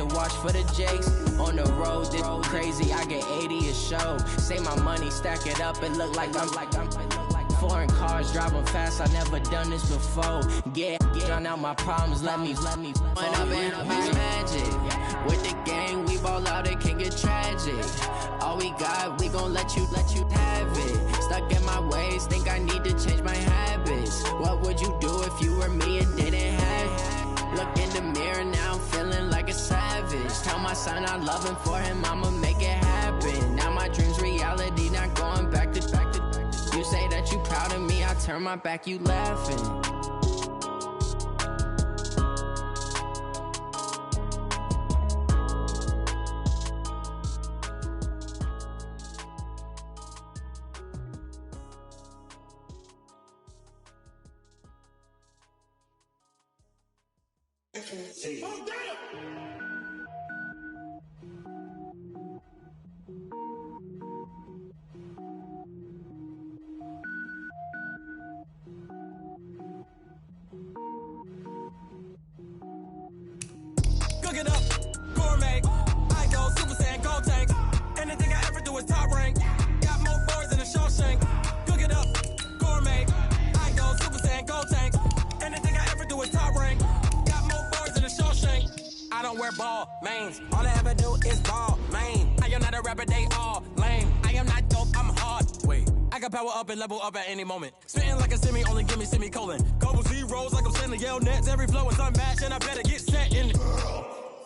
to watch for the jakes. On the road, this crazy, I get 80 a show. Say my money, stack it up, it look like I'm foreign cars, driving fast, I never done this before. Drown out my problems, let me When up and up is magic. With the gang, we ball out, it can get tragic. All we got, we gon' let you have it. Stuck in my ways, think I need to change my habits. What would you do if you were me and didn't have it? Look in the mirror now, I'm feeling like a savage. Tell my son I love him, for him I'ma make it happen. Now my dream's reality, not going back to. You say that you proud of me, I turn my back, you laughing. Cook it up, gourmet. I go Super Saiyan, gold tank. Anything I ever do is top rank. Got more boards than a Shawshank. Cook it up, gourmet. I go Super Saiyan, gold tank. Anything I ever do is top rank. Got more boards than a Shawshank. I don't wear ball mains. All I ever do is ball main. I am not a rapper, they all lame. I am not dope, I'm hard. Wait, I can power up and level up at any moment. Spitting like a semi, only give me semicolon. Couple zeros like I'm sending yell nets. Every flow is unmatched and I better get set in.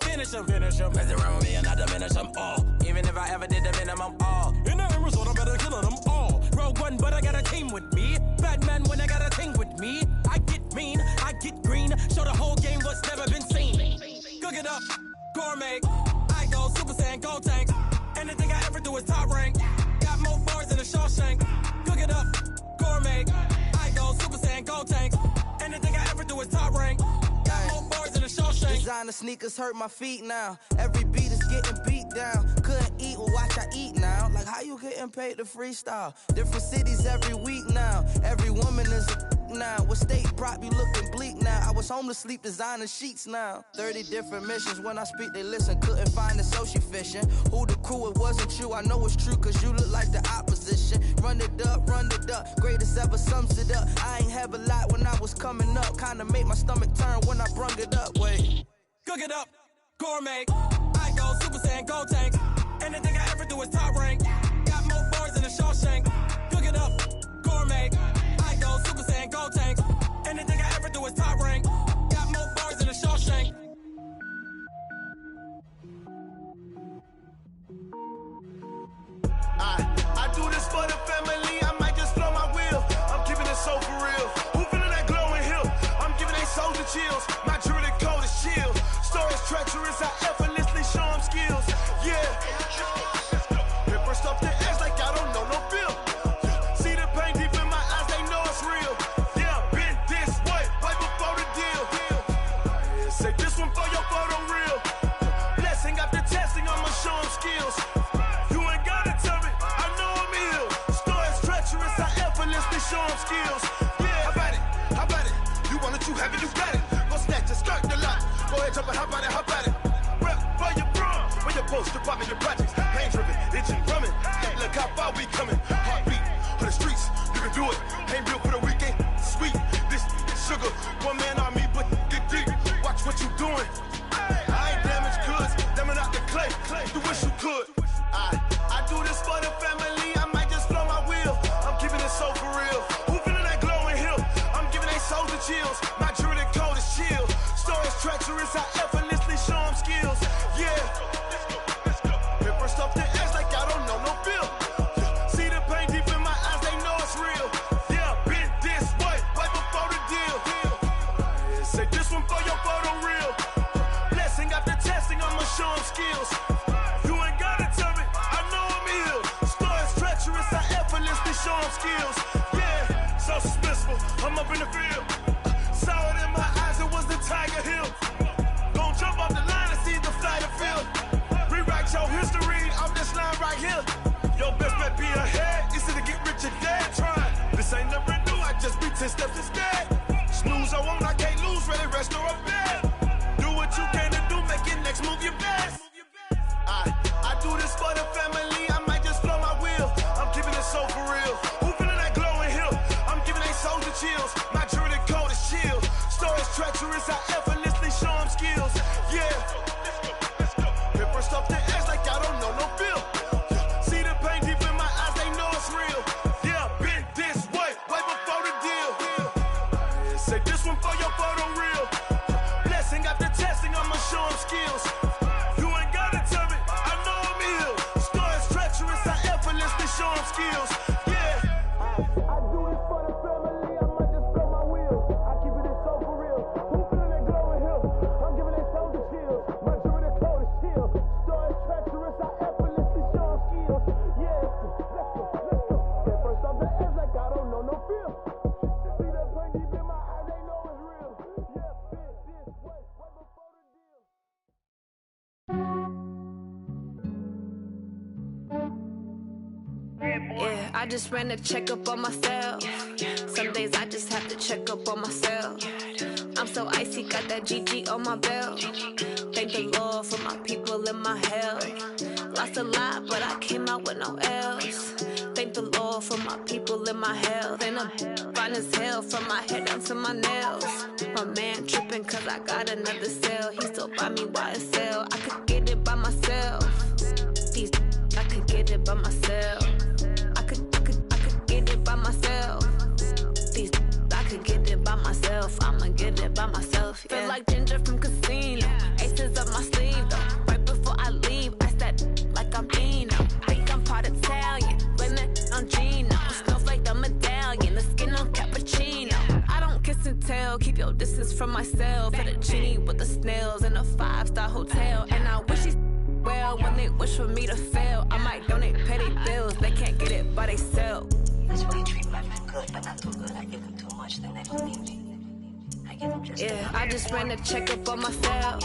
Finish them. Mess around with me and I diminish them all. Even if I ever did the minimum all. In the end result, I'm better killing them all. Rogue One, but I got a team with me. Batman when I got a thing with me. I get mean, I get green. Show the whole game what's never been seen. Cook it up, gourmet. I go Super Saiyan, gold tank. Anything I ever do is top rank. Got more bars than a Shawshank. Cook it up, gourmet. I go Super Saiyan, gold tank. Anything I ever do is top rank. Got more bars than a Shawshank. Designer sneakers hurt my feet now. Every beat is getting beat down. Couldn't eat, well watch I eat now. Like how you getting paid to freestyle? Different cities every week now. Every woman is a now. What state prop you looking bleak now? I was home to sleep designer sheets now. 30 different missions. When I speak they listen. Couldn't find it, so she fishing. Who the crew, it wasn't you. I know it's true cause you look like the opposition. Run it up, greatest ever sums it up. I ain't have a lot when I was coming up. Kinda made my stomach turn when I brung it up. Wait. Cook it up, gourmet. I go Super Saiyan, gold tank. Anything I ever do is top rank. Got more bars than a Shawshank. Cook it up, gourmet. I go Super Saiyan, gold tank. Anything I ever do is top rank. Got more bars than a Shawshank. I do this for the family. I might just blow my wheel. I'm keeping it so for real. Who feeling that glowing hill? I'm giving they souls the chills. My jewelry code is chill. Stories treacherous, I effortlessly show them skills. Yeah. Paper stuff the edge like I don't know no bill. See the pain deep in my eyes, they know it's real. Yeah, been this way, right before the deal. Say this one for your photo real. Blessing after testing, I'ma show them skills. You ain't gotta tell me, I know I'm ill. Stories treacherous, I effortlessly show them skills. Yeah, how about it? You want it, you have it, you got it. Go snatch it, skirt the lot. Go ahead, jump it, how about it? Rep for your brum, for your post, department, your projects. Pain driven, itching, drumming. Look how far we coming. Heartbeat for the streets, you can do it. Ain't built for the weekend, sweet. This sugar, one man army, but get deep. Watch what you doing. I ain't damaged goods, damn out the clay. You wish you could. I do this for the family. I might just blow my wheel. I'm keeping it so for real. Who feeling that glowing hill? I'm giving they souls the chills. My jewelry code is chill. Stories treacherous, I effortlessly show them skills. Yeah. Paper stuff the edge like I don't know no bill. See the pain deep in my eyes, they know it's real. Yeah, been this way, right before the deal. Say this one for your photo real. Blessing after testing, I'ma show them skills. You ain't gotta tell me, I know I'm ill. Stories treacherous, I effortlessly show them skills. Yeah, so suspenseful, I'm up in the field. Saw it in my eyes, it was the Tiger Hill. Gon' jump off the line and see the flight of field. Rewrite your history off this line right here. Your best bet be ahead, easy to get rich or dead trying. This ain't never new, I just be 10 steps instead. Snooze, I won't, I can't lose, ready, rest or a bed. Do what you can to do, make your next move your best. skills. Yeah. Hit first off the edge like I don't know no feel. See the pain deep in my eyes, they know it's real. Yeah, been this way before the deal. Yeah, say this one for your photo real. Blessing after testing, I'ma show them skills. You ain't gotta tell me, I know I'm ill. Stories treacherous, I effortlessly show them skills. Yeah, I just ran a checkup on myself. Some days I just have to check up on myself. I'm so icy, got that GG on my belt. Thank the Lord for my people in my health. Lost a lot, but I came out with no else. Thank the Lord for my people in my health. And I'm fine as hell from my head down to my nails. My man tripping cause I got another cell. He still buy me YSL. I could get it by myself. These I could get it by myself. I could get it by myself. These I could get it by myself. I'ma get it by myself. Yeah. Feel like Ginger from Casino. Aces up my sleeve though. Right before I leave, I said like I'm Eno. Think I'm part Italian. Blame it on Gino. Snowflake the medallion. The skin on cappuccino. I don't kiss and tell. Keep your distance from myself. Fettuccine with the snails in a 5-star hotel. And I wish he's well when they wish for me to fail. I might donate petty bills. They can't get it by themselves. That's why you treat my men good, but not too good. I give them too much, then they don't need me. I give them just yeah, I just ran a checkup on myself.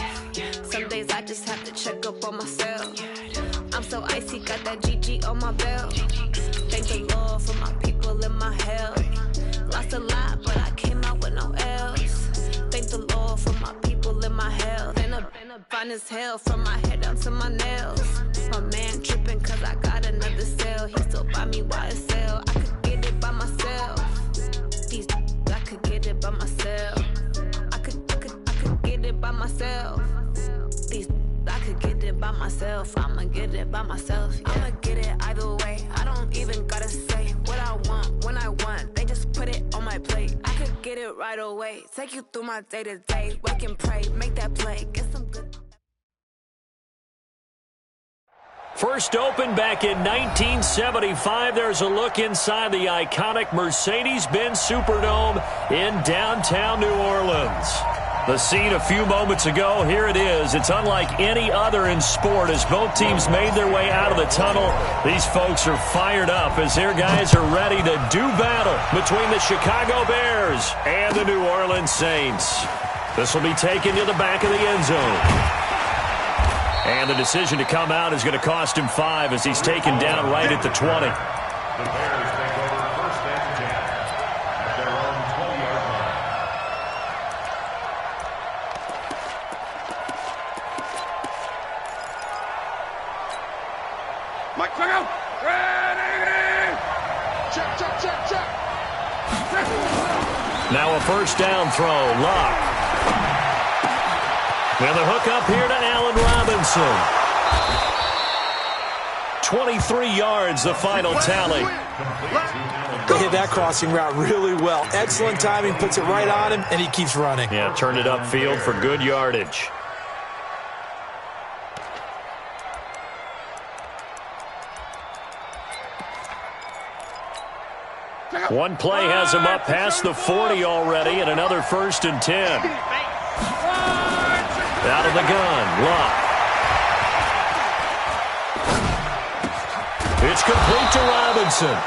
Some days I just have to check up on myself. I'm so icy, got that GG on my belt. Thank the Lord for my people in my health. Lost a lot, but I came out with no else. Thank the Lord for my people in my health. And I'm fine as hell from my head down to my nails. My man tripping cause I got another cell. He still buy me YSL. I could get it by myself. These I could get it by myself. I could get it by myself. These I could get it by myself. I'ma get it by myself. Yeah. I'ma get it either way. I don't even gotta say what I want when I want. They just put it on my plate. I could get it right away. Take you through my day to day. Wake and pray, make that play. Get some good. First opened back in 1975, there's a look inside the iconic Mercedes-Benz Superdome in downtown New Orleans. The scene a few moments ago, here it is. It's unlike any other in sport as both teams made their way out of the tunnel. These folks are fired up as their guys are ready to do battle between the Chicago Bears and the New Orleans Saints. This will be taken to the back of the end zone. And the decision to come out is going to cost him 5 as he's taken down right at the 20. The Bears take over first and 10 at their own 20-yard line. Mike, check out. Ready. Check. Now a first down throw. Lock. And the hook up here to Allen Robinson. 23 yards, the final tally. They hit that crossing route really well. Excellent timing, puts it right on him, and he keeps running. Yeah, turned it upfield for good yardage. One play has him up past the 40 already, and another first and 10. Out of the gun, Lock. It's complete to Robinson.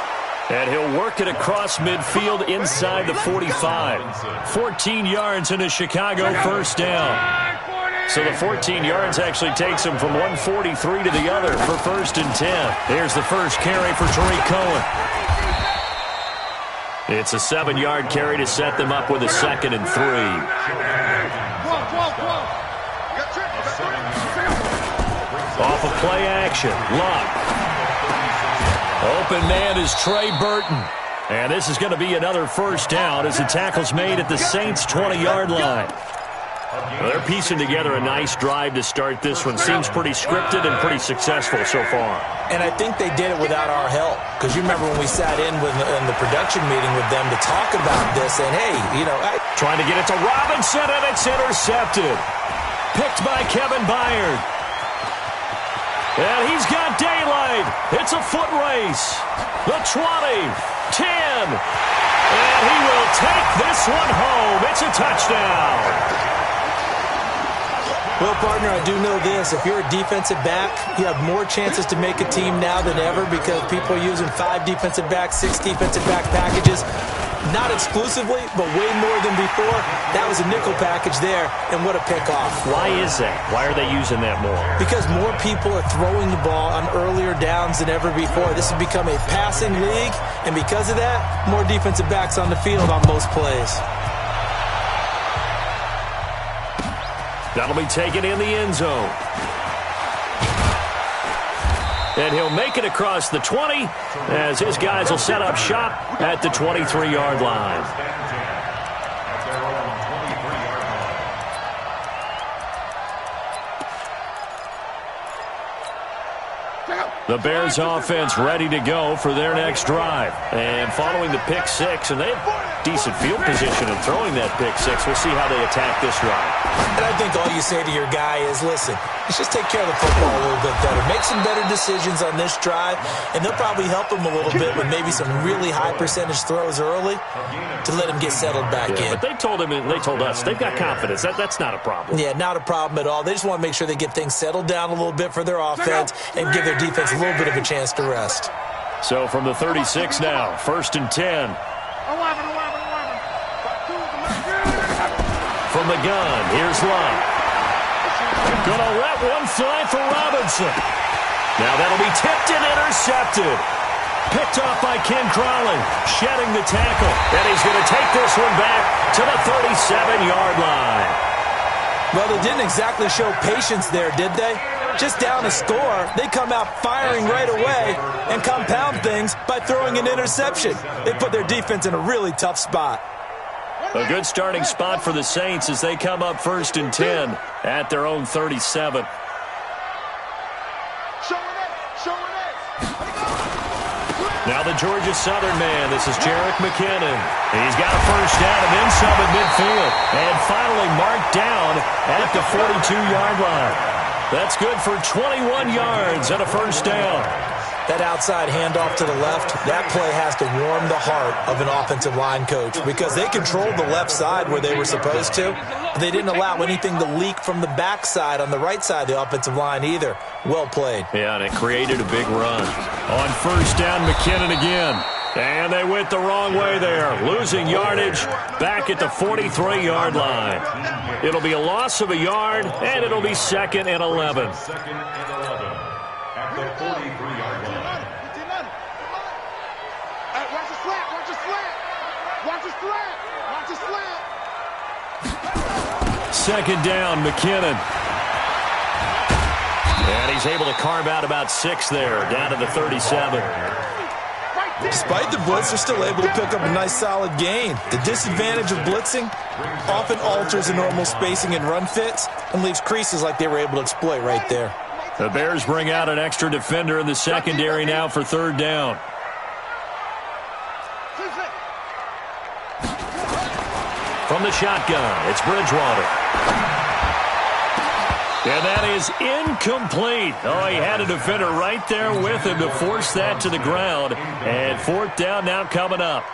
And he'll work it across midfield inside the 45. 14 yards in a Chicago first down. So the 14 yards actually takes him from 143 to the other for first and 10. Here's the first carry for Tariq Cohen. It's a 7-yard carry to set them up with a 2nd and 3. Off of play action, Luck. Open man is Trey Burton. And this is going to be another first down as the tackle's made at the Saints' 20-yard line. Well, they're piecing together a nice drive to start this one. Seems pretty scripted and pretty successful so far. And I think they did it without our help. Because you remember when we sat in the production meeting with them to talk about this, and hey, trying to get it to Robinson, and it's intercepted. Picked by Kevin Byard. And he's got daylight. It's a foot race. The 20, 10, and he will take this one home. It's a touchdown. Well, partner, I do know this. If you're a defensive back, you have more chances to make a team now than ever because people are using 5 defensive backs, 6 defensive back packages. Not exclusively, but way more than before. That was a nickel package there, and what a pickoff. Why is that? Why are they using that more? Because more people are throwing the ball on earlier downs than ever before. This has become a passing league, and because of that, more defensive backs on the field on most plays. That'll be taken in the end zone. And he'll make it across the 20 as his guys will set up shop at the 23-yard line. The Bears offense ready to go for their next drive. And following the pick six, and they have decent field position in throwing that pick six. We'll see how they attack this drive. And I think all you say to your guy is, listen, let's just take care of the football a little bit better. Make some better decisions on this drive, and they'll probably help him a little bit with maybe some really high percentage throws early to let him get settled back in. But they told him, and they told us, they've got confidence. That's not a problem. Yeah, not a problem at all. They just want to make sure they get things settled down a little bit for their offense and give their defense a little bit of a chance to rest. So from the 36 now, 1st and 10. From the gun, here's Love. Gonna let one fly for Robinson. Now that'll be tipped and intercepted. Picked off by Ken Crawley, shedding the tackle. And he's going to take this one back to the 37-yard line. Well, they didn't exactly show patience there, did they? Just down a score, they come out firing right away and compound things by throwing an interception. They put their defense in a really tough spot. A good starting spot for the Saints as they come up 1st and 10 at their own 37. Now the Georgia Southern man, this is Jerick McKinnon. He's got a first down and then some at midfield. And finally marked down at the 42-yard line. That's good for 21 yards and a first down. That outside handoff to the left, that play has to warm the heart of an offensive line coach because they controlled the left side where they were supposed to. But they didn't allow anything to leak from the backside on the right side of the offensive line either. Well played. Yeah, and it created a big run. On first down, McKinnon again. And they went the wrong way there, losing yardage back at the 43-yard line. It'll be a loss of a yard, and it'll be 2nd and 11. At the 43-yard line. Second down, McKinnon. And he's able to carve out about 6 there, down to the 37. Despite the blitz, they're still able to pick up a nice solid gain. The disadvantage of blitzing often alters the normal spacing and run fits and leaves creases like they were able to exploit right there. The Bears bring out an extra defender in the secondary now for 3rd down. From the shotgun, it's Bridgewater. And that is incomplete. Oh, he had a defender right there with him to force that to the ground. And 4th down now coming up.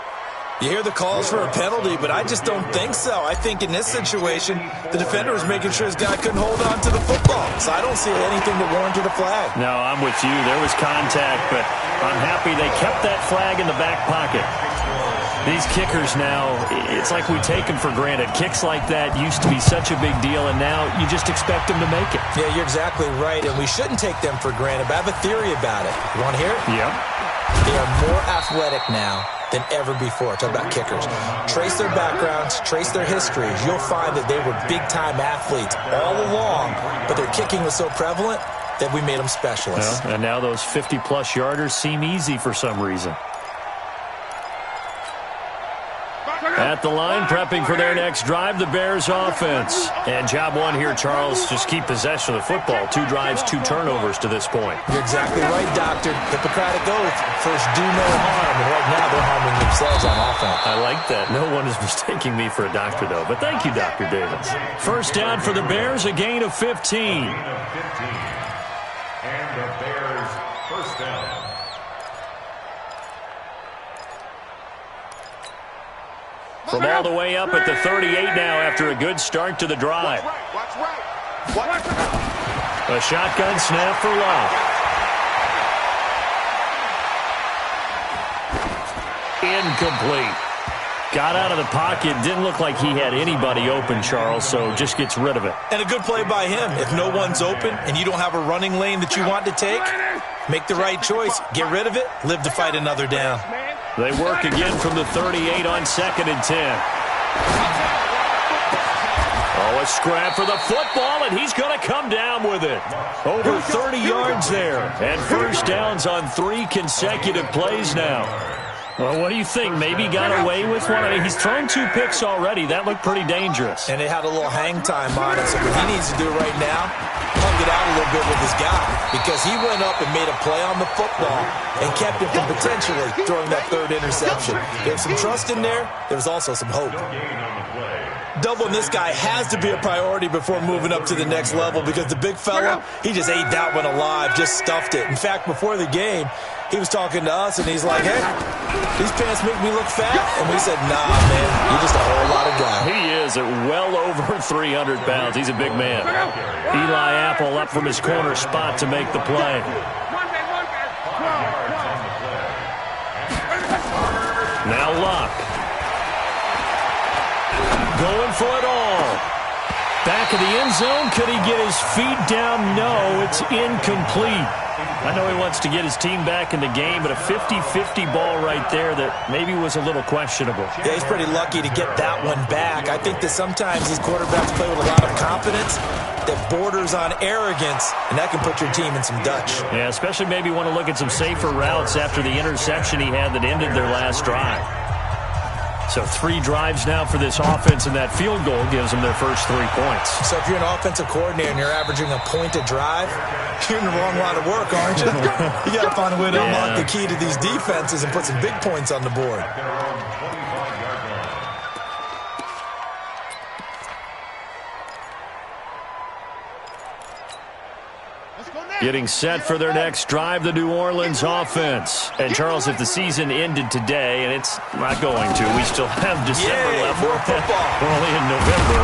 You hear the calls for a penalty, but I just don't think so. I think in this situation, the defender was making sure his guy couldn't hold on to the football. So I don't see anything that warranted a flag. No, I'm with you. There was contact, but I'm happy they kept that flag in the back pocket. These kickers now, it's like we take them for granted. Kicks like that used to be such a big deal, and now you just expect them to make it. Yeah, you're exactly right, and we shouldn't take them for granted, but I have a theory about it. You want to hear it? Yep. They are more athletic now than ever before. Talk about kickers. Trace their backgrounds, trace their histories. You'll find that they were big-time athletes all along, but their kicking was so prevalent that we made them specialists. Well, and now those 50-plus yarders seem easy for some reason. At the line, prepping for their next drive, the Bears offense. And job one here, Charles, just keep possession of the football. 2 drives, 2 turnovers to this point. You're exactly right, Doctor. Hippocratic oath. First, do no harm. And right now, they're harming themselves on offense. I like that. No one is mistaking me for a doctor, though. But thank you, Dr. Davis. First down for the Bears, a gain of 15. And the Bears first down. From all the way up at the 38 now after a good start to the drive. A shotgun snap for Love. Incomplete. Got out of the pocket. Didn't look like he had anybody open, Charles, so just gets rid of it. And a good play by him. If no one's open and you don't have a running lane that you want to take, make the right choice. Get rid of it. Live to fight another down. They work again from the 38 on 2nd and 10. Oh, a scrap for the football, and he's going to come down with it. Over 30 yards there. And first downs on 3 consecutive plays now. Well, what do you think? Maybe got away with one? I mean, he's thrown 2 picks already. That looked pretty dangerous. And it had a little hang time on it. So what he needs to do right now, hung it out a little bit with his guy, because he went up and made a play on the football and kept him from potentially throwing that 3rd interception. There's some trust in there. There's also some hope. Doubling this guy has to be a priority before moving up to the next level, because the big fella, he just ate that one alive, just stuffed it. In fact, before the game, he was talking to us, and he's like, hey, these pants make me look fat. And we said, nah, man, you're just a whole lot of guy. He is at well over 300 pounds. He's a big man. Eli Apple up from his corner spot to make the play. Now Luck. Going for it all. Back of the end zone. Could he get his feet down? No, it's incomplete. I know he wants to get his team back in the game, but a 50-50 ball right there that maybe was a little questionable. Yeah, he's pretty lucky to get that one back. I think that sometimes these quarterbacks play with a lot of confidence that borders on arrogance, and that can put your team in some Dutch. Yeah, especially maybe want to look at some safer routes after the interception he had that ended their last drive. So 3 drives now for this offense, and that field goal gives them their first 3 points. So if you're an offensive coordinator and you're averaging a point a drive, you're in the wrong line of work, aren't you? You got to find a way to unlock the key to these defenses and put some big points on the board. Getting set for their next drive, the New Orleans offense. And, Charles, if the season ended today, and it's not going to, we still have December left. More football. We're only in November.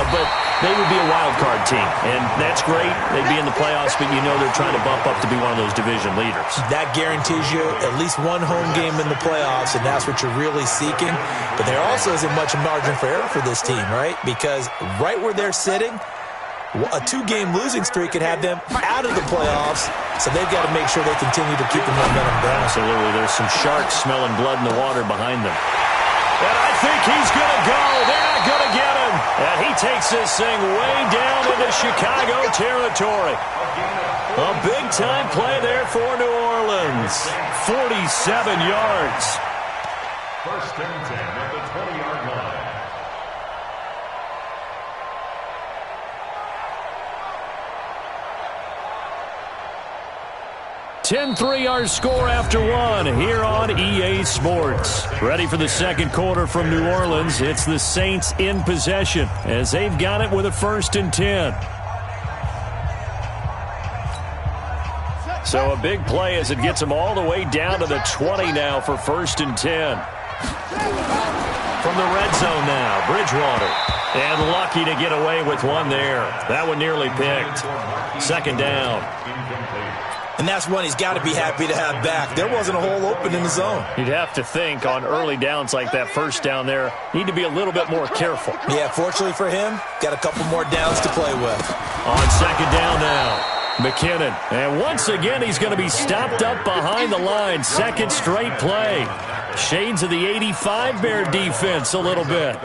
But they would be a wild card team, and that's great. They'd be in the playoffs, but you know they're trying to bump up to be one of those division leaders. That guarantees you at least one home game in the playoffs, and that's what you're really seeking. But there also isn't much margin for error for this team, right? Because right where they're sitting, a 2-game losing streak could have them out of the playoffs, so they've got to make sure they continue to keep the momentum going. Absolutely. There's some sharks smelling blood in the water behind them. And I think he's going to go. They're not going to get him. And he takes this thing way down into Chicago territory. A big-time play there for New Orleans. 47 yards. First and 10 at the 20-yard line. 10-3 our score after 1 here on EA Sports. Ready for the second quarter from New Orleans. It's the Saints in possession as they've got it with a 1st and 10. So a big play as it gets them all the way down to the 20 now for 1st and 10. From the red zone now, Bridgewater. And lucky to get away with one there. That one nearly picked. 2nd down. And that's one he's got to be happy to have back. There wasn't a hole open in the zone. You'd have to think on early downs like that 1st down there, need to be a little bit more careful. Yeah, fortunately for him, got a couple more downs to play with. On 2nd down now, McKinnon. And once again, he's going to be stopped up behind the line. 2nd straight play. Shades of the 85 Bear defense a little bit.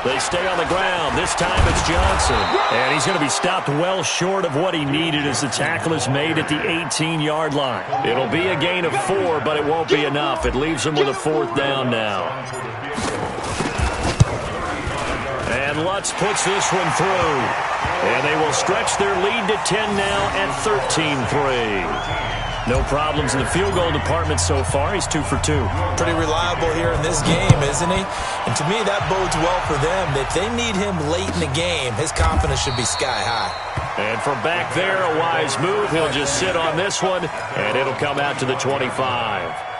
They stay on the ground. This time it's Johnson. And he's going to be stopped well short of what he needed as the tackle is made at the 18-yard line. It'll be a gain of 4, but it won't be enough. It leaves him with a 4th down now. And Lutz puts this one through. And they will stretch their lead to 10 now at 13-3. No problems in the field goal department so far. He's 2 for 2. Pretty reliable here in this game, isn't he? And to me, that bodes well for them. If they need him late in the game, his confidence should be sky high. And from back there, a wise move. He'll just sit on this one, and it'll come out to the 25.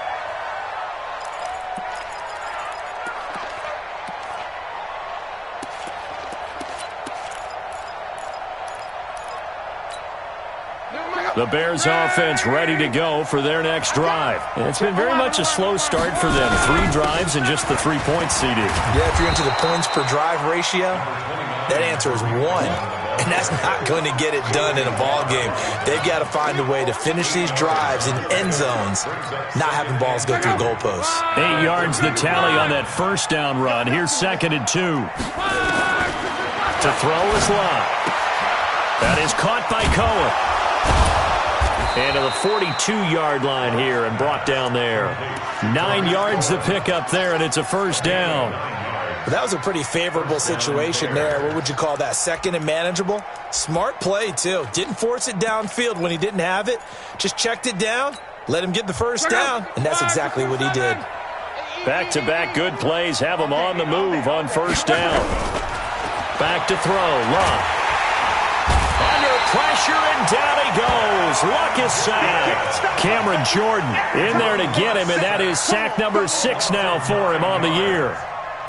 The Bears offense ready to go for their next drive. And it's been very much a slow start for them. 3 drives and just the 3 points seeded. Yeah, if you're into the points per drive ratio, that answer is 1. And that's not going to get it done in a ball game. They've got to find a way to finish these drives in end zones, not having balls go through goalposts. 8 yards the tally on that first down run. Here's 2nd and 2. To throw is Lott. That is caught by Cohen. And to the 42-yard line here and brought down there. 9 yards to pick up there, and it's a 1st down. But that was a pretty favorable situation there. What would you call that? 2nd and manageable? Smart play, too. Didn't force it downfield when he didn't have it. Just checked it down, let him get the 1st down, and that's exactly what he did. Back-to-back good plays have him on the move on 1st down. Back to throw. Luck. Under pressure, and down he goes. Luck is sacked. Cameron Jordan in there to get him, and that is sack number 6 now for him on the year.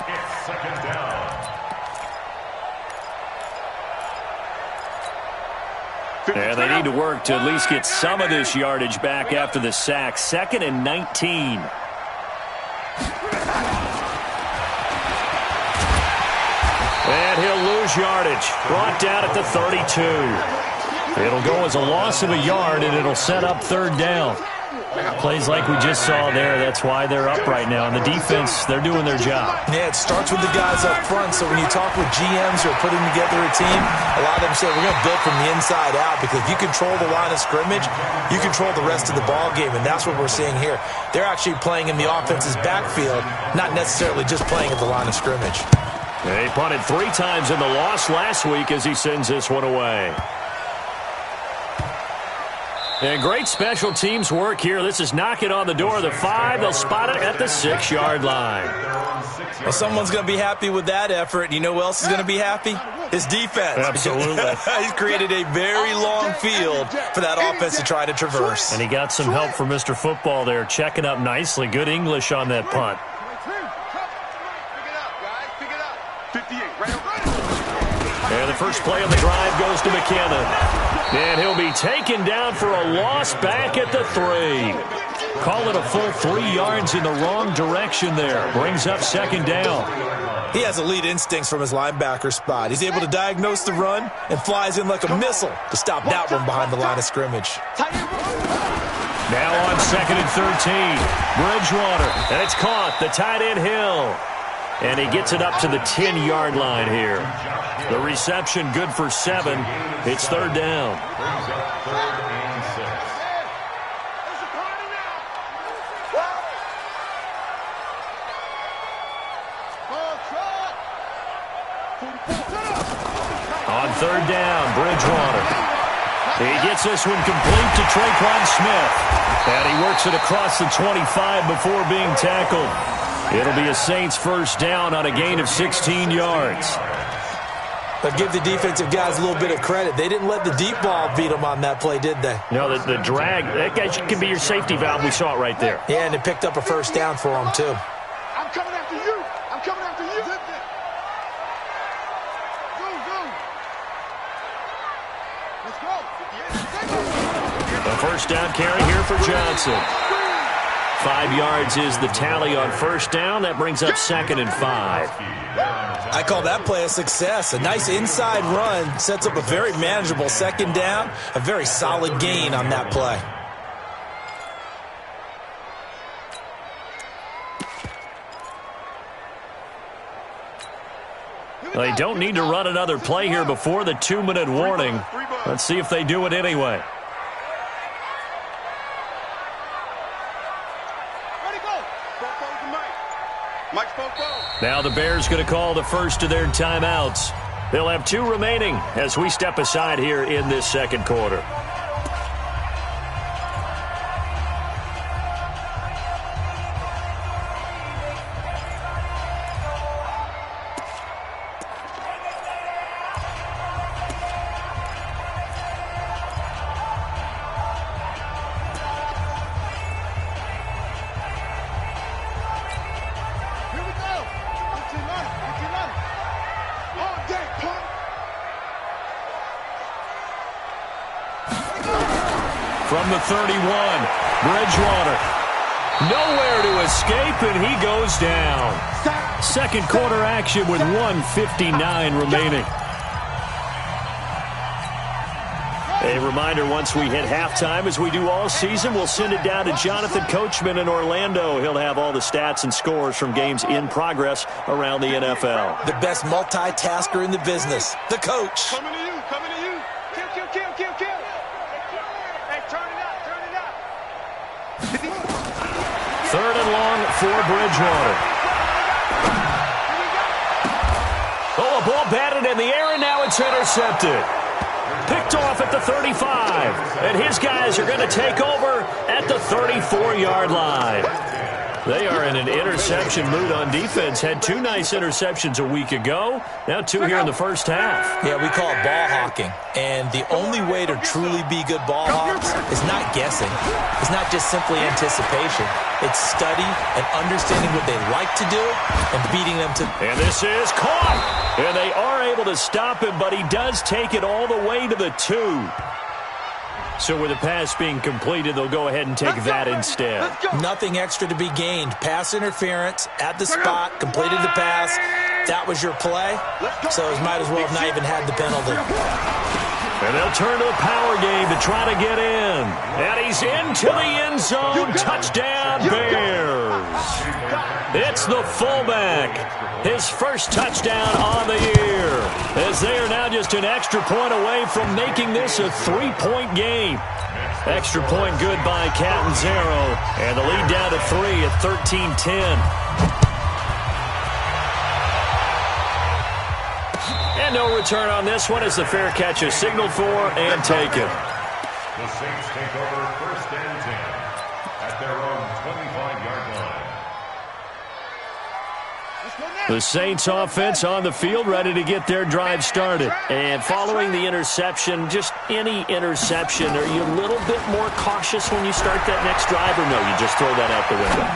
It's 2nd down. And they need to work to at least get some of this yardage back after the sack. 2nd and 19. And he'll lose yardage. Brought down at the 32. It'll go as a loss of a yard, and it'll set up 3rd down. Plays like we just saw there, that's why they're up right now. And the defense, they're doing their job. Yeah, it starts with the guys up front. So when you talk with GMs who are putting together a team, a lot of them say we're going to build from the inside out, because if you control the line of scrimmage, you control the rest of the ball game, and that's what we're seeing here. They're actually playing in the offense's backfield, not necessarily just playing at the line of scrimmage. They punted 3 times in the loss last week as he sends this one away. And great special teams work here. This is knocking on the door of the 5. They'll spot it at the 6-yard line. Well, someone's going to be happy with that effort. You know who else is going to be happy? His defense. Absolutely. He's created a very long field for that offense to try to traverse. And he got some help from Mr. Football there, checking up nicely. Good English on that punt. And the first play of the drive goes to McKinnon. And he'll be taken down for a loss back at the 3. Call it a full 3 yards in the wrong direction there. Brings up 2nd down. He has elite instincts from his linebacker spot. He's able to diagnose the run and flies in like a missile to stop that one behind the line of scrimmage. Now on 2nd and 13. Bridgewater. And it's caught. The tight end Hill. And he gets it up to the 10-yard line here. The reception good for 7. It's 3rd down. On 3rd down, Bridgewater. He gets this one complete to Traquan Smith. And he works it across the 25 before being tackled. It'll be a Saints 1st down on a gain of 16 yards. But give the defensive guys a little bit of credit. They didn't let the deep ball beat them on that play, did they? No, the drag, that guy can be your safety valve. We saw it right there. Yeah, and it picked up a 1st down for them, too. I'm coming after you. I'm coming after you. Let's go. A 1st down carry here for Johnson. 5 yards is the tally on 1st down. That brings up 2nd and 5. I call that play a success. A nice inside run sets up a very manageable 2nd down. A very solid gain on that play. They don't need to run another play here before the 2-minute warning. Let's see if they do it anyway. Now the Bears going to call the first of their timeouts. They'll have 2 remaining as we step aside here in this second quarter. From the 31, Bridgewater. Nowhere to escape, and he goes down. Second quarter action with 1:59 remaining. A reminder, once we hit halftime, as we do all season, we'll send it down to Jonathan Coachman in Orlando. He'll have all the stats and scores from games in progress around the NFL. The best multitasker in the business, the coach. Coming to you, coming to you. Kill. Hey, turn it up. 3rd and long for Bridgewater. Oh, a ball batted in the air, and now it's intercepted. Picked off at the 35, and his guys are going to take over at the 34-yard line. They are in an interception mood on defense. Had 2 nice interceptions a week ago. Now 2 here in the first half. Yeah, we call it ball hawking. And the only way to truly be good ball hawks is not guessing. It's not just simply anticipation. It's study and understanding what they like to do and beating them to. And this is caught. And they are able to stop him, but he does take it all the way to the 2. So with the pass being completed, they'll go ahead and take that instead. Nothing extra to be gained. Pass interference at the spot, completed the pass. That was your play, so it might as well have not even had the penalty. And they'll turn to the power game to try to get in. And he's into the end zone. Touchdown, Bears. It's the fullback. His first touchdown on the year, as they are now just an extra point away from making this a 3-point game. Extra point good by Catanzaro, and the lead down to 3 at 13-10. And no return on this one as the fair catch is signaled for and taken. The Saints take over 1st and 10 at their own 25-yard line. The Saints offense on the field, ready to get their drive started. And following the interception, just any interception, are you a little bit more cautious when you start that next drive, or no, you just throw that out the window?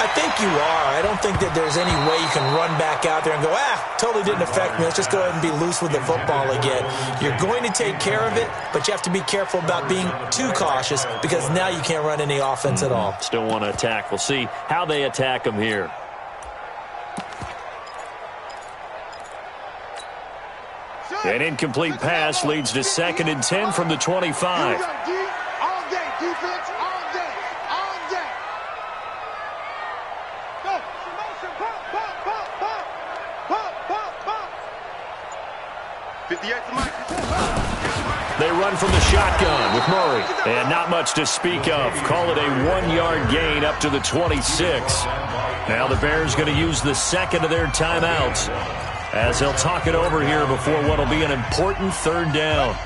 I think you are. I don't think that there's any way you can run back out there and go, totally didn't affect me. Let's just go ahead and be loose with the football again. You're going to take care of it, but you have to be careful about being too cautious because now you can't run any offense at all. Still want to attack. We'll see how they attack them here. An incomplete pass leads to 2nd and 10 from the 25. All day, defense, all day. Go. Pump. 58 to Mike. They run from the shotgun with Murray. And not much to speak of. Call it a 1-yard gain up to the 26. Now the Bears going to use the second of their timeouts, as they'll talk it over here before what will be an important 3rd down.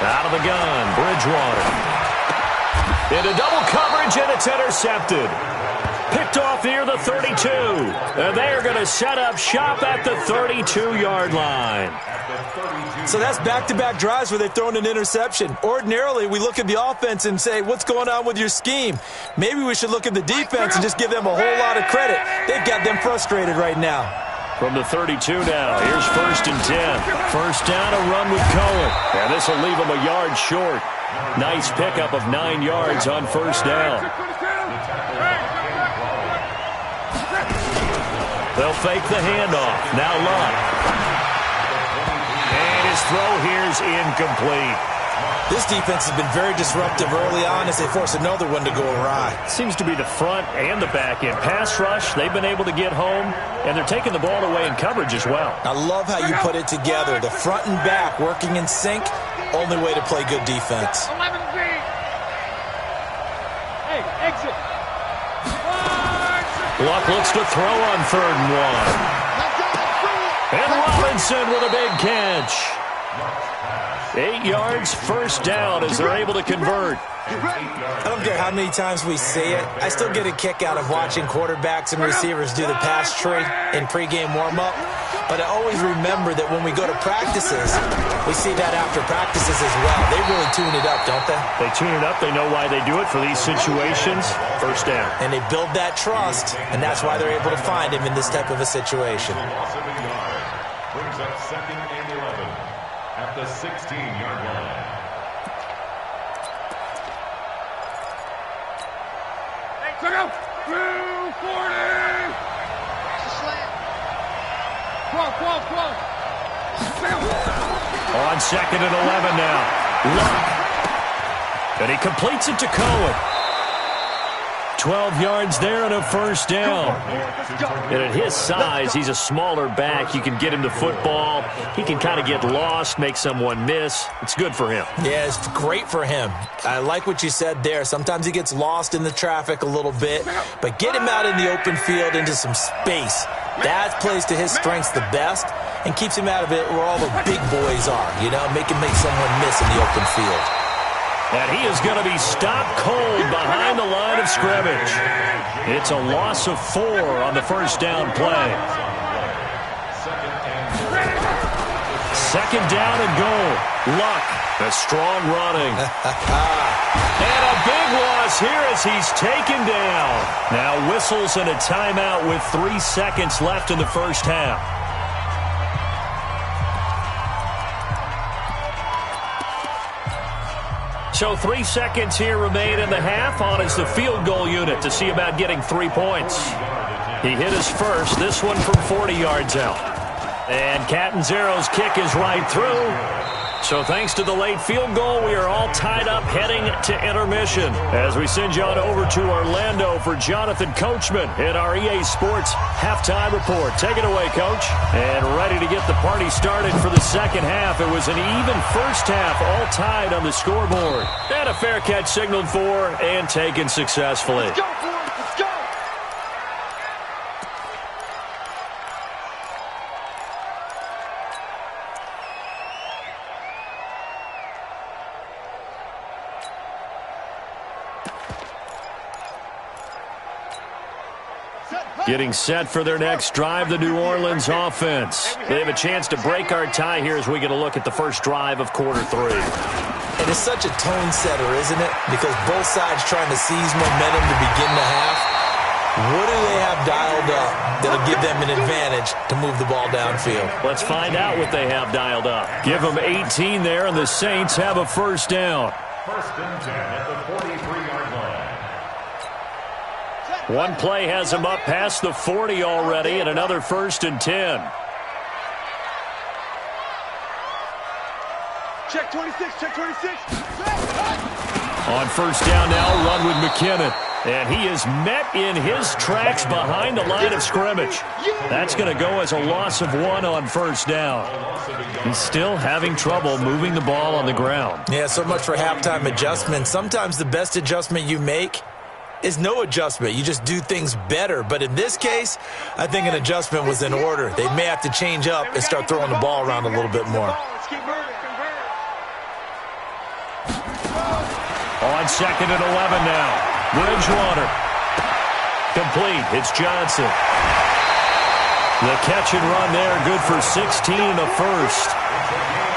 Out of the gun, Bridgewater. Into double coverage, and it's intercepted. Picked off near the 32. And they are going to set up shop at the 32-yard line. So that's back-to-back drives where they've thrown an interception. Ordinarily, we look at the offense and say, what's going on with your scheme? Maybe we should look at the defense and just give them a whole lot of credit. They've got them frustrated right now. From the 32 now, here's 1st and 10. First down, a run with Cohen. And this will leave them a yard short. Nice pickup of 9 yards on 1st down. They'll fake the handoff. Now Luck. And his throw here's incomplete. This defense has been very disruptive early on as they force another one to go awry. Seems to be the front and the back end. Pass rush, they've been able to get home, and they're taking the ball away in coverage as well. I love how you put it together. The front and back working in sync, only way to play good defense. 11B. Hey, exit. Luck looks to throw on 3rd and 1. And Robinson with a big catch. 8 yards, first down as they're able to convert. I don't care how many times we see it. I still get a kick out of watching quarterbacks and receivers do the pass tree in pregame warm-up. But I always remember that when we go to practices, we see that after practices as well. They really tune it up, don't they? They tune it up. They know why they do it for these situations. First down. And they build that trust, and that's why they're able to find him in this type of a situation. Brings up 2nd and 11 at the 16-yard line. Hey, check out. 240. On 2nd and 11 now. Luck. And he completes it to Cohen. 12 yards there and a first down. And at his size, he's a smaller back. You can get him the football. He can kind of get lost, make someone miss. It's good for him. Yeah, it's great for him. I like what you said there. Sometimes he gets lost in the traffic a little bit, but get him out in the open field into some space. That plays to his strengths the best and keeps him out of it where all the big boys are, you know, make someone miss in the open field. And he is going to be stopped cold behind the line of scrimmage. It's a loss of 4 on the first down play. 2nd down and goal. Luck, a strong running. And a big loss here as he's taken down. Now whistles and a timeout with 3 seconds left in the first half. So 3 seconds here remain in the half. On is the field goal unit to see about getting 3 points. He hit his first, this one from 40 yards out. And Catanzaro's kick is right through. So thanks to the late field goal, we are all tied up heading to intermission. As we send you on over to Orlando for Jonathan Coachman in our EA Sports halftime report. Take it away, Coach. And ready to get the party started for the second half. It was an even first half, all tied on the scoreboard. And a fair catch signaled for and taken successfully. Let's go, boys. Let's go. Getting set for their next drive, the New Orleans offense. They have a chance to break our tie here as we get a look at the first drive of quarter 3. And it's such a tone setter, isn't it? Because both sides trying to seize momentum to begin the half. What do they have dialed up that'll give them an advantage to move the ball downfield? Let's find out what they have dialed up. Give them 18 there, and the Saints have a first down. 1st and 10 at the 43-yard line. One play has him up past the 40 already, and another 1st and 10. Check 26, check 26. On first down now, run with McKinnon. And he is met in his tracks behind the line of scrimmage. That's going to go as a loss of 1 on first down. He's still having trouble moving the ball on the ground. Yeah, so much for halftime adjustment. Sometimes the best adjustment you make is no adjustment. You just do things better. But in this case, I think an adjustment was in order. They may have to change up and start throwing the ball around a little bit more. On 2nd and 11 now. Bridgewater. Complete. It's Johnson. The catch and run there. Good for 16 and a first.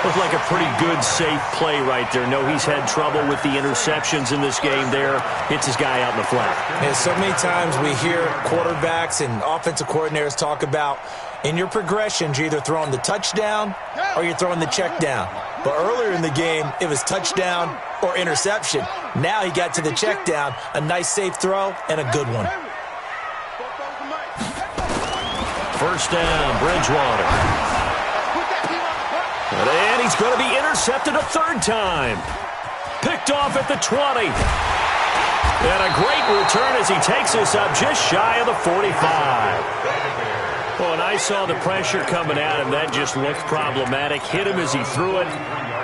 Looked like a pretty good, safe play right there. No, he's had trouble with the interceptions in this game there. Hits his guy out in the flat. Yeah, so many times we hear quarterbacks and offensive coordinators talk about in your progressions, you're either throwing the touchdown or you're throwing the check down. But earlier in the game, it was touchdown or interception. Now he got to the check down, a nice safe throw, and a good one. First down, Bridgewater. And he's going to be intercepted a third time. Picked off at the 20. And a great return as he takes us up just shy of the 45. Well, and I saw the pressure coming at him. That just looked problematic. Hit him as he threw it,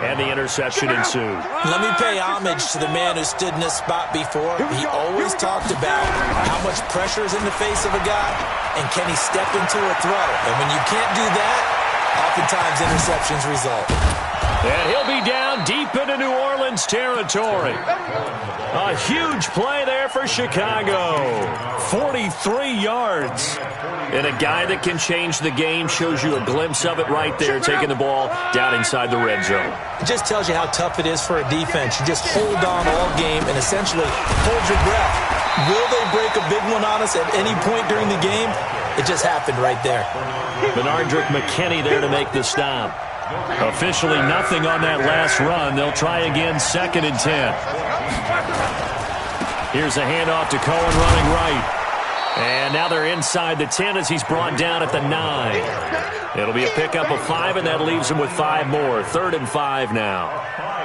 and the interception ensued. Let me pay homage to the man who stood in this spot before. He always talked about how much pressure is in the face of a guy, and can he step into a throw. And when you can't do that, oftentimes interceptions result. And he'll be down deep into New Orleans territory. A huge play there for Chicago. 43 yards. And a guy that can change the game, shows you a glimpse of it right there, taking the ball down inside the red zone. It just tells you how tough it is for a defense. You just hold on all game and essentially hold your breath. Will they break a big one on us at any point during the game? It just happened right there. Benardrick McKinney there to make the stop. Officially nothing on that last run. They'll try again, 2nd and 10. Here's a handoff to Cohen running right. And now they're inside the 10 as he's brought down at the 9. It'll be a pickup of 5, and that leaves him with 5 more. 3rd and 5 now.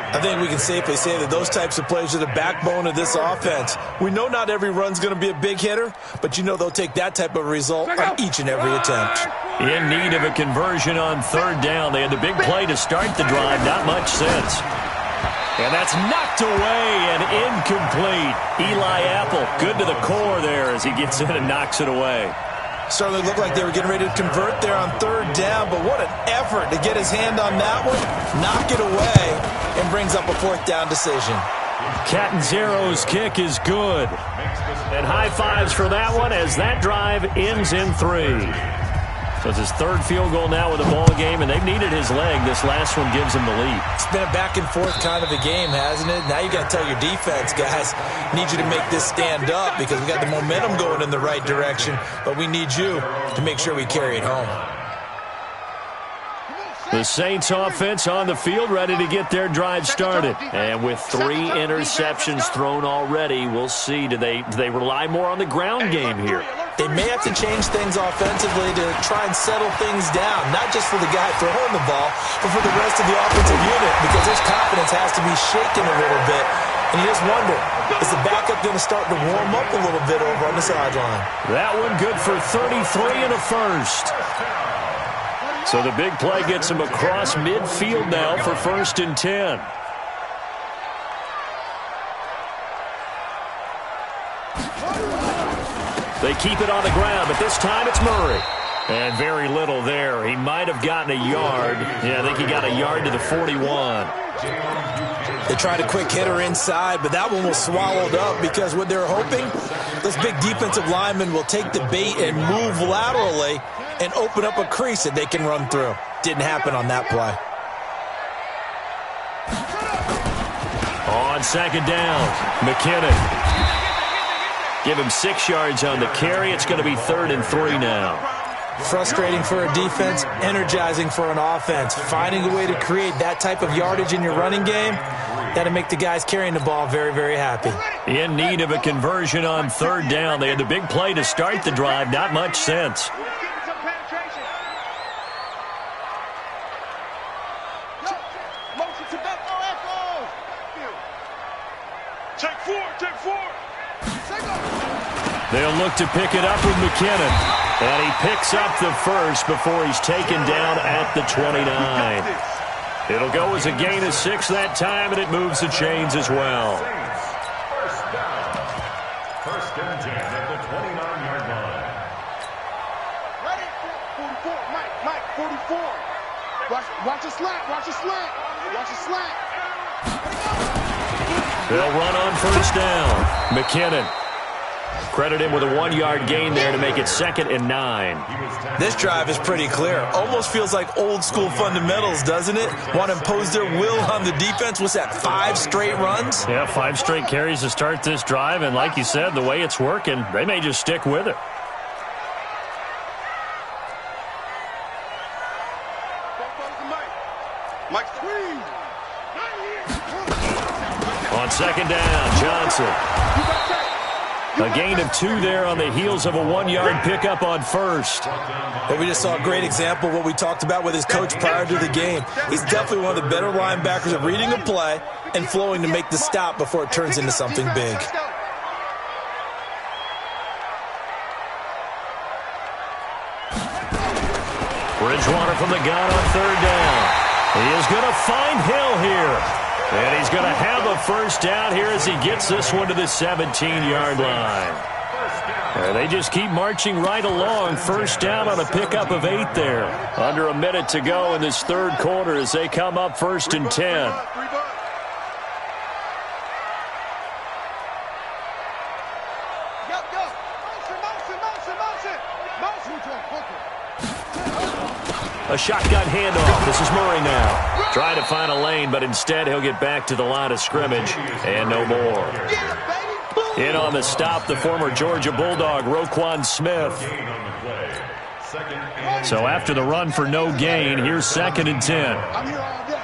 I think we can safely say that those types of plays are the backbone of this offense. We know not every run's going to be a big hitter, but you know they'll take that type of result on each and every attempt. In need of a conversion on 3rd down. They had the big play to start the drive. Not much sense. And that's knocked away and incomplete. Eli Apple, good to the core there as he gets in and knocks it away. Certainly looked like they were getting ready to convert there on 3rd down, but what an effort to get his hand on that one, knock it away, and brings up a 4th down decision. Catanzaro's kick is good. And high fives for that one as that drive ends in 3. So it's his 3rd field goal now with a ball game, and they've needed his leg. This last one gives him the lead. It's been a back-and-forth kind of a game, hasn't it? Now you got to tell your defense, guys, need you to make this stand up because we got the momentum going in the right direction, but we need you to make sure we carry it home. The Saints offense on the field, ready to get their drive started. And with 3 interceptions thrown already, we'll see. Do they rely more on the ground game here? They may have to change things offensively to try and settle things down, not just for the guy throwing the ball, but for the rest of the offensive unit, because his confidence has to be shaken a little bit. And you just wonder, is the backup going to start to warm up a little bit over on the sideline? That one good for 33 and a first. So the big play gets him across midfield now for 1st and 10. They keep it on the ground, but this time it's Murray. And very little there. He might have gotten a yard. Yeah, I think he got a yard to the 41. They tried a quick hitter inside, but that one was swallowed up because what they're hoping, this big defensive lineman will take the bait and move laterally and open up a crease that they can run through. Didn't happen on that play. On 2nd down, McKinnon. Give him 6 yards on the carry. It's going to be 3rd and 3 now. Frustrating for a defense, energizing for an offense. Finding a way to create that type of yardage in your running game, that'll make the guys carrying the ball very, very happy. In need of a conversion on 3rd down. They had the big play to start the drive. Not much sense. They'll look to pick it up with McKinnon. And he picks up the first before he's taken down at the 29. It'll go as a gain of 6 that time, and it moves the chains as well. First and 10 at the 29-yard line. Ready? 44. Mike, 44. Watch the slant. Watch the slant. Watch the slant. They'll run on 1st down. McKinnon. Credit him with a 1-yard gain there to make it 2nd and 9. This drive is pretty clear. Almost feels like old school fundamentals, doesn't it? Want to impose their will on the defense. What's that, 5 straight runs? Yeah, 5 straight carries to start this drive. And like you said, the way it's working, they may just stick with it. On 2nd down, Johnson. A gain of 2 there on the heels of a 1-yard pickup on first. And we just saw a great example of what we talked about with his coach prior to the game. He's definitely one of the better linebackers at reading a play and flowing to make the stop before it turns into something big. Bridgewater from the gun on 3rd down. He is going to find Hill here. And he's going to have a first down here as he gets this one to the 17-yard line. And they just keep marching right along. First down on a pickup of 8 there. Under a minute to go in this 3rd quarter as they come up 1st and 10. A shotgun handoff. This is Murray now. Trying to find a lane, but instead he'll get back to the line of scrimmage and no more. In on the stop, the former Georgia Bulldog, Roquan Smith. So after the run for no gain, here's 2nd and 10. I'm here all day.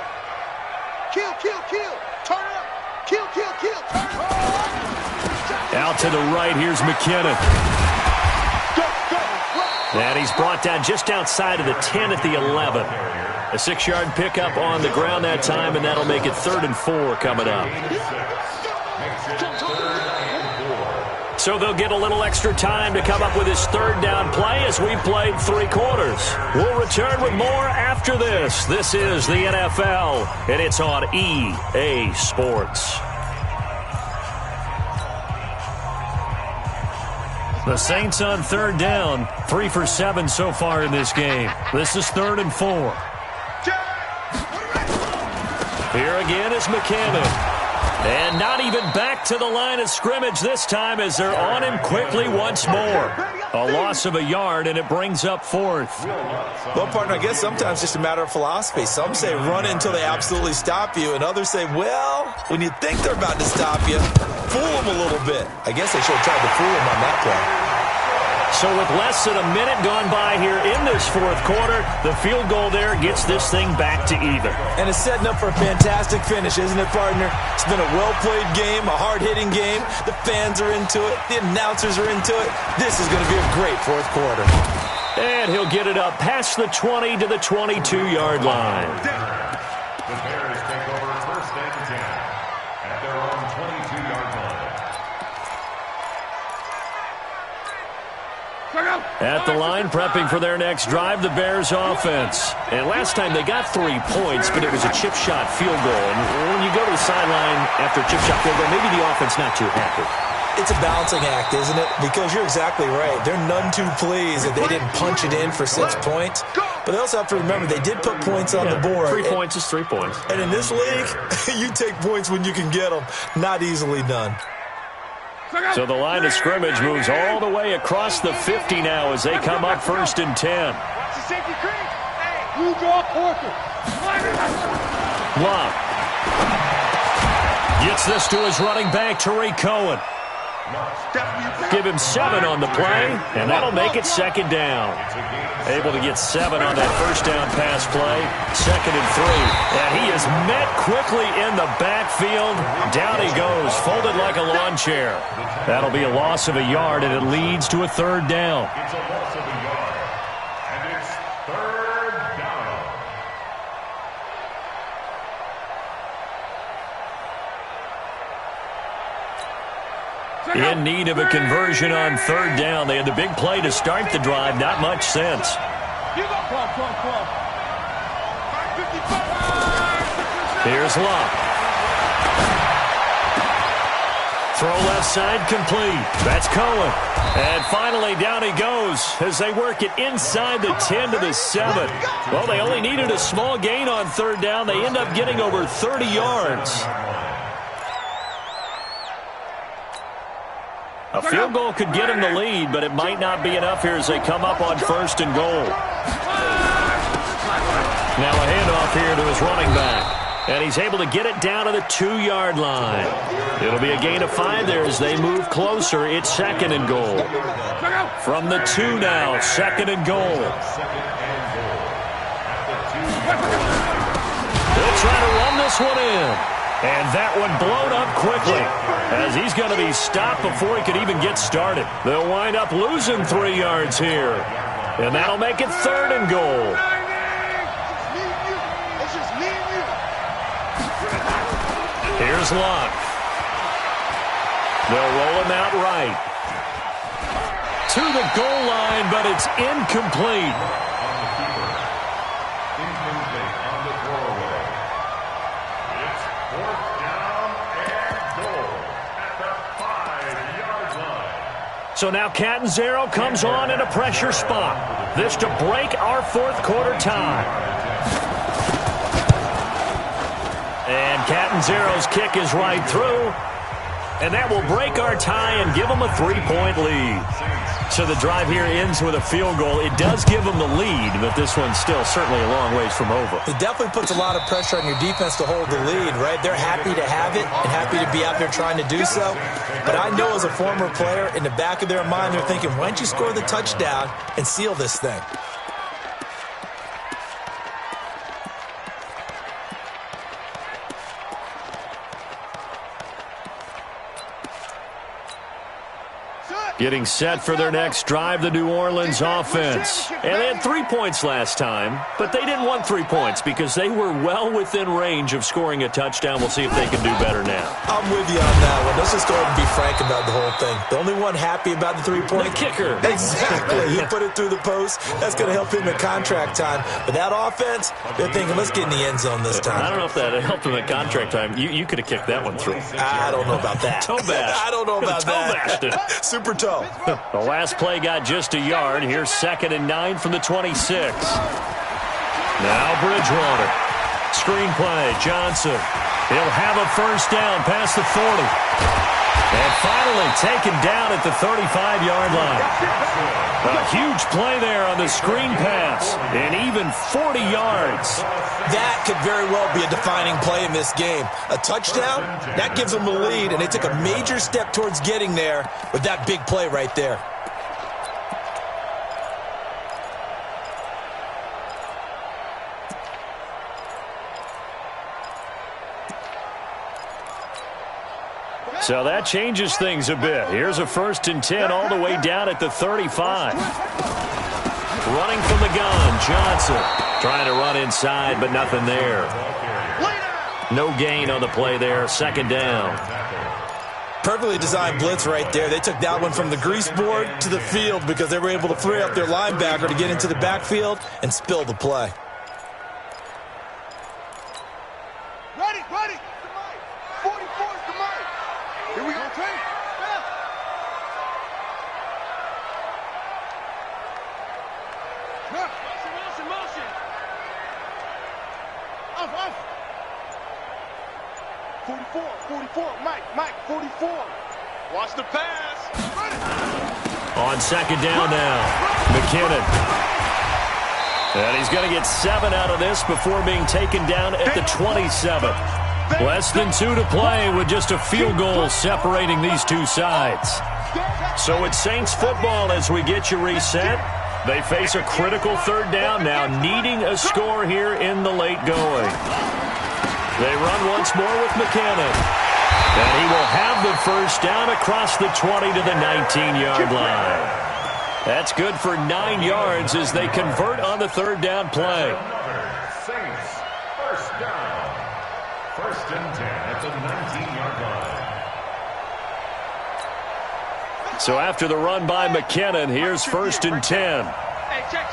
Kill, kill, kill. Turn up. Kill, kill, kill. Turn up. Out to the right, here's McKinnon. And he's brought down just outside of the 10 at the 11. A 6-yard pickup on the ground that time, and that'll make it 3rd and 4 coming up. So they'll get a little extra time to come up with his 3rd down play as we played 3 quarters. We'll return with more after this. This is the NFL, and it's on EA Sports. The Saints on 3rd down, 3 for 7 so far in this game. This is 3rd and 4. Here again is McKinnon. And not even back to the line of scrimmage this time as they're on him quickly once more. A loss of a yard, and it brings up 4th. Well, partner, I guess sometimes it's just a matter of philosophy. Some say run until they absolutely stop you, and others say, well, when you think they're about to stop you, fool them a little bit. I guess they should have tried to fool them on that play. So with less than a minute gone by here in this 4th quarter, the field goal there gets this thing back to even. And it's setting up for a fantastic finish, isn't it, partner? It's been a well-played game, a hard-hitting game. The fans are into it. The announcers are into it. This is going to be a great 4th quarter. And he'll get it up past the 20 to the 22-yard line. The Bears take over 1st and 10 at their own 22-yard line. At the line, prepping for their next drive, the Bears offense. And last time they got 3 points, but it was a chip shot field goal. And when you go to the sideline after a chip shot field goal, maybe the offense not too happy. It's a balancing act, isn't it? Because you're exactly right. They're none too pleased that they didn't punch it in for 6 points. But they also have to remember they did put points on the board. 3 points is 3 points. And in this league, you take points when you can get them. Not easily done. So the line of scrimmage moves all the way across the 50 now as they come up 1st and 10. Love gets this to his running back, Tariq Cohen. Give him 7 on the play, and that'll make it 2nd down. Able to get 7 on that 1st down pass play. 2nd and 3. And he is met quickly in the backfield. Down he goes, folded like a lawn chair. That'll be a loss of a yard, and it leads to a 3rd down. It's a loss of a yard, and it's 3rd down. In need of a conversion on 3rd down. They had the big play to start the drive. Not much sense. Here's Love. Throw left side complete. That's Cohen. And finally down he goes as they work it inside the 10 to the 7. Well, they only needed a small gain on 3rd down. They end up getting over 30 yards. A field goal could get him the lead, but it might not be enough here as they come up on 1st and goal. Now a handoff here to his running back. And he's able to get it down to the 2-yard line. It'll be a gain of 5 there as they move closer. It's 2nd and goal. From the 2 now, 2nd and goal. They'll try to run this one in. And that one blown up quickly as he's going to be stopped before he could even get started. They'll wind up losing 3 yards here. And that'll make it 3rd and goal. Here's Luck. They'll roll him out right. To the goal line, but it's incomplete. So now Catanzaro comes on in a pressure spot. This to break our 4th quarter tie. And Catanzaro's kick is right through. And that will break our tie and give them a 3-point lead. So the drive here ends with a field goal. It does give them the lead, but this one's still certainly a long ways from over. It definitely puts a lot of pressure on your defense to hold the lead, right? They're happy to have it and happy to be out there trying to do so. But I know as a former player, in the back of their mind, they're thinking, why don't you score the touchdown and seal this thing? Getting set for their next drive, the New Orleans offense. And they had 3 points last time, but they didn't want 3 points because they were well within range of scoring a touchdown. We'll see if they can do better now. I'm with you on that one. Let's just go ahead and be frank about the whole thing. The only one happy about the 3 points? The kicker. Exactly. He put it through the post. That's going to help him in contract time. But that offense, they're thinking, let's get in the end zone this time. I don't know if that helped him in contract time. You could have kicked that one through. I don't know about that. Toe bash. I don't know about that. Toe bashed it. Super toe. The last play got just a yard. Here's 2nd and 9 from the 26. Now Bridgewater. Screen play. Johnson. He'll have a first down past the 40. And finally taken down at the 35-yard line. A huge play there on the screen pass. And even 40 yards. That could very well be a defining play in this game. A touchdown, that gives them the lead, and they took a major step towards getting there with that big play right there. So that changes things a bit. Here's a 1st and 10 all the way down at the 35. Running from the gun, Johnson. Trying to run inside, but nothing there. No gain on the play there. 2nd down. Perfectly designed blitz right there. They took that one from the grease board to the field because they were able to free up their linebacker to get into the backfield and spill the play. Ready. 44 is the mic. Here we go, Trey. Motion. Off. 44, Mike, 44. Watch the pass. On 2nd down now, McKinnon. And he's going to get 7 out of this before being taken down at the 27. Less than 2 to play with just a field goal separating these two sides. So it's Saints football as we get you reset. They face a critical 3rd down now, needing a score here in the late going. They run once more with McKinnon. And he will have the first down across the 20 to the 19-yard line. That's good for 9 yards as they convert on the 3rd down play. Saints, first down. 1st and 10 at the 19-yard line. So after the run by McKinnon, here's 1st and 10. Hey, check.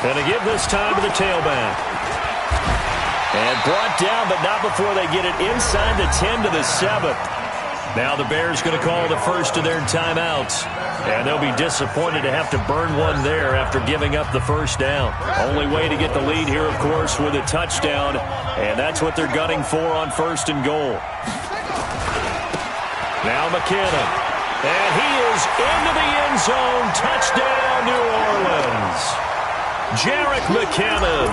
And to give this time to the tailback. And brought down, but not before they get it inside the 10 to the 7. Now the Bears going to call the first of their timeouts. And they'll be disappointed to have to burn one there after giving up the first down. Only way to get the lead here, of course, with a touchdown. And that's what they're gunning for on 1st and goal. Now McKinnon. And he is into the end zone. Touchdown, New Orleans. Jerick McKinnon,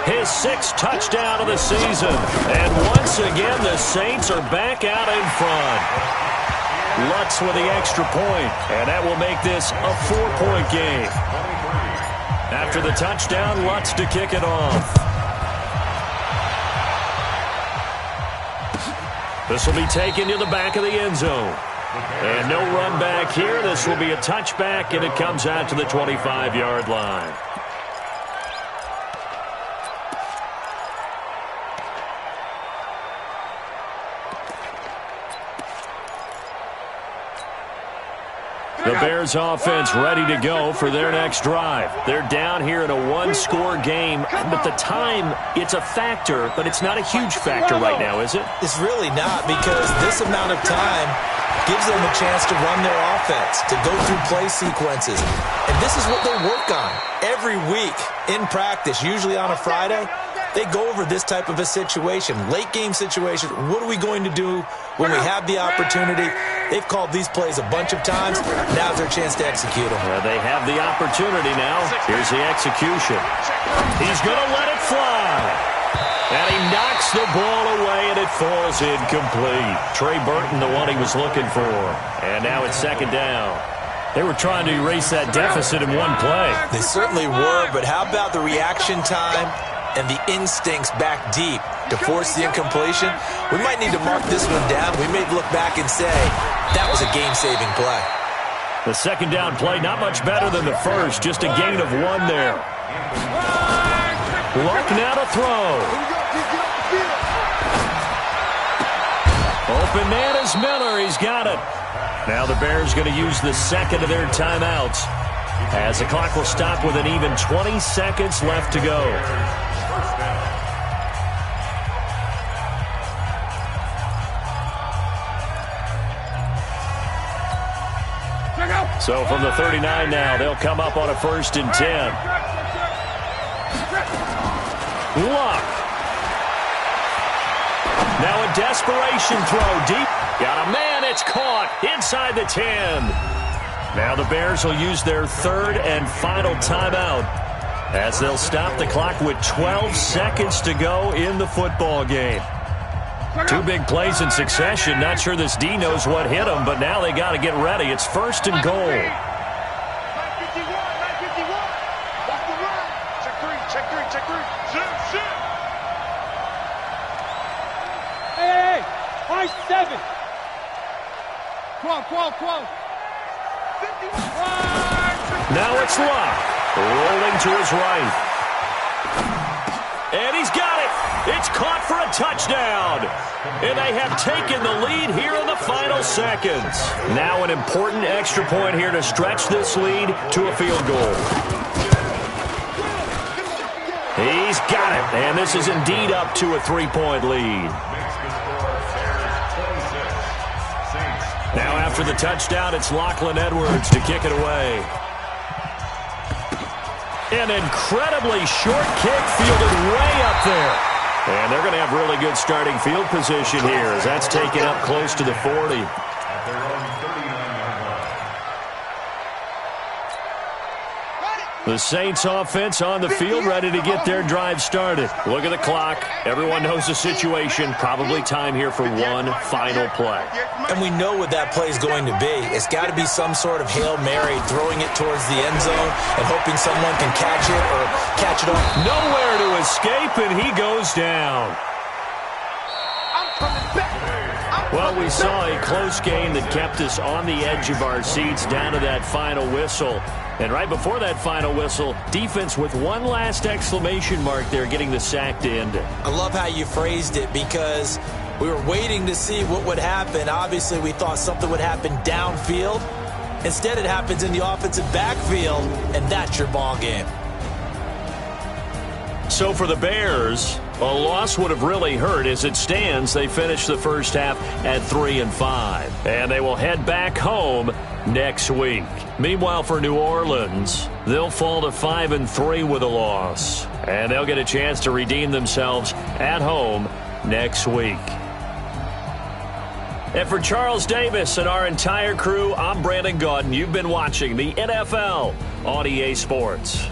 his 6th touchdown of the season. And once again, the Saints are back out in front. Lutz with the extra point, and that will make this a 4-point game. After the touchdown, Lutz to kick it off. This will be taken to the back of the end zone. And no run back here. This will be a touchback, and it comes out to the 25-yard line. The Bears offense ready to go for their next drive. They're down here in a one-score game, but the time, it's a factor, but it's not a huge factor right now, is it? It's really not, because this amount of time gives them a chance to run their offense, to go through play sequences. And this is what they work on every week in practice, usually on a Friday. They go over this type of a situation, late-game situation. What are we going to do when we have the opportunity? They've called these plays a bunch of times. Now's their chance to execute them. Well, they have the opportunity now. Here's the execution. He's going to let it fly. And he knocks the ball away, and it falls incomplete. Trey Burton, the one he was looking for. And now it's second down. They were trying to erase that deficit in one play. They certainly were, but how about the reaction time and the instincts back deep to force the incompletion? We might need to mark this one down. We may look back and say, that was a game-saving play. The second down play, not much better than the first, just a gain of 1 there. Luck now to throw. Open man is Miller. He's got it. Now the Bears going to use the second of their timeouts, as the clock will stop with an even 20 seconds left to go. So from the 39 now, they'll come up on a 1st and 10. Luck. Now a desperation throw deep. Got a man, it's caught inside the 10. Now the Bears will use their 3rd and final timeout, as they'll stop the clock with 12 seconds to go in the football game. 2 big plays in succession. Not sure this D knows what hit them, but now they got to get ready. It's 1st and goal. Hey, 7. Come. Now it's Luck, rolling to his right. And he's got it. It's caught for a touchdown. And they have taken the lead here in the final seconds. Now an important extra point here to stretch this lead to a field goal. He's got it. And this is indeed up to a 3-point lead. Now after the touchdown, it's Lachlan Edwards to kick it away. An incredibly short kick fielded way up there. And they're going to have really good starting field position here, as that's taken up close to the 40. The Saints offense on the field, ready to get their drive started. Look at the clock. Everyone knows the situation. Probably time here for one final play. And we know what that play is going to be. It's got to be some sort of Hail Mary, throwing it towards the end zone and hoping someone can catch it or catch it off. Nowhere to escape, and he goes down. Well, we saw a close game that kept us on the edge of our seats down to that final whistle. And right before that final whistle, defense with one last exclamation mark there, getting the sack to end it. I love how you phrased it, because we were waiting to see what would happen. Obviously, we thought something would happen downfield. Instead, it happens in the offensive backfield, and that's your ball game. So for the Bears, a loss would have really hurt. As it stands, they finished the first half at 3-5, and they will head back home next week. Meanwhile, for New Orleans, they'll fall to 5-3 with a loss, and they'll get a chance to redeem themselves at home next week. And for Charles Davis and our entire crew, I'm Brandon Gaudin. You've been watching the NFL on EA Sports.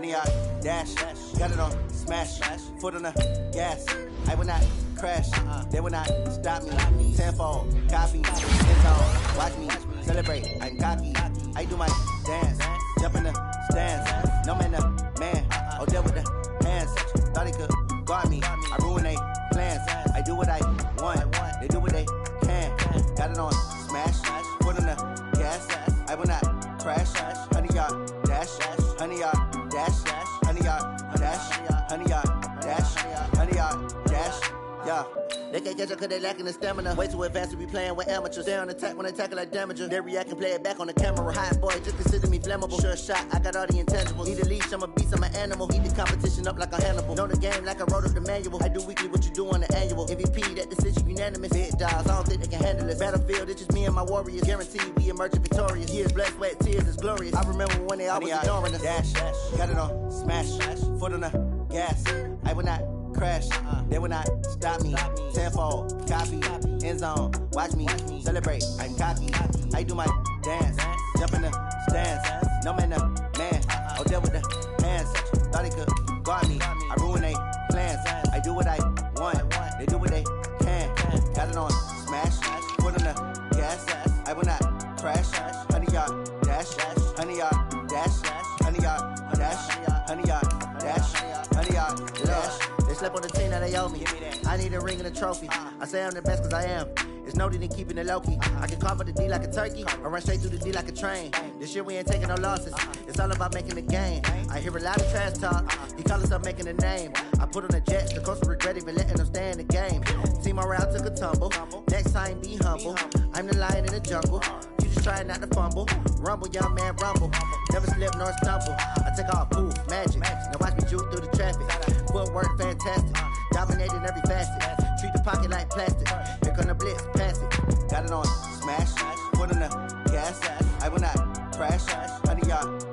honey yard dash. Got it on smash, foot on the gas. I will not crash, they will not stop me. Tenfold, copy, end zone, watch me celebrate. I'm cocky, I do my dance, jump in the stands. No man, man, oh deal with the hands. Thought he could guard me, I ruin they plans. I do what I want, they do what they can. Got it on smash, foot on the gas. I will not crash, honey yard dash, honey yard dash, honey yard dash, honey yard dash, honey yard dash. Yeah. They can't catch up cause they lacking the stamina. Way too advanced to be playing with amateurs. They on attack when they tackle like damager. They react and play it back on the camera. Hot boy, just consider me flammable. Sure shot, I got all the intangibles. Need a leash, I'm a beast, I'm an animal. Heat the competition up like a Hannibal. Know the game like I wrote up the manual. I do weekly what you do on the annual. MVP, that decision unanimous. Big dogs, I don't think they can handle it. Battlefield, it's just me and my warriors. Guaranteed we emerging victorious. Years, blood, sweat, tears, it's glorious. I remember when they always ignoring us. Dash, got it on smash, foot on the gas. I will not crash, they will not stop me. Tenfold, copy, end zone, watch me celebrate. I'm cocky, I do my dance, jump in the stands. No man, man, oh deal with the hands. Thought he could guard me, I ruin they plans. I do what I want, they do what they can. Got it on smash, foot on the gas. I will not crash, honey yard dash, honey yard dash, honey yard dash, honey yard dash, honey yard dash. They slept on the team that they owe me. I need a ring and a trophy. I say I'm the best cause I am. It's no need in keeping it low-key. I can carve for the D like a turkey, or run straight through the D like a train. This year we ain't taking no losses. It's all about making the game. I hear a lot of trash talk. He call himself making a name. I put on the Jets, the coach will regret even letting them stay in the game. Team morale took a tumble. Next time be humble. I'm the lion in the jungle. You just trying not to fumble. Rumble, young man, rumble. Never slip nor stumble. I take off, poof, magic. Now watch me juke through the traffic. Footwork fantastic. Dominating every facet. Treat the pocket like plastic. Here come the blitz, pass it. Got it on smash, foot on the gas. I will not crash, honey yard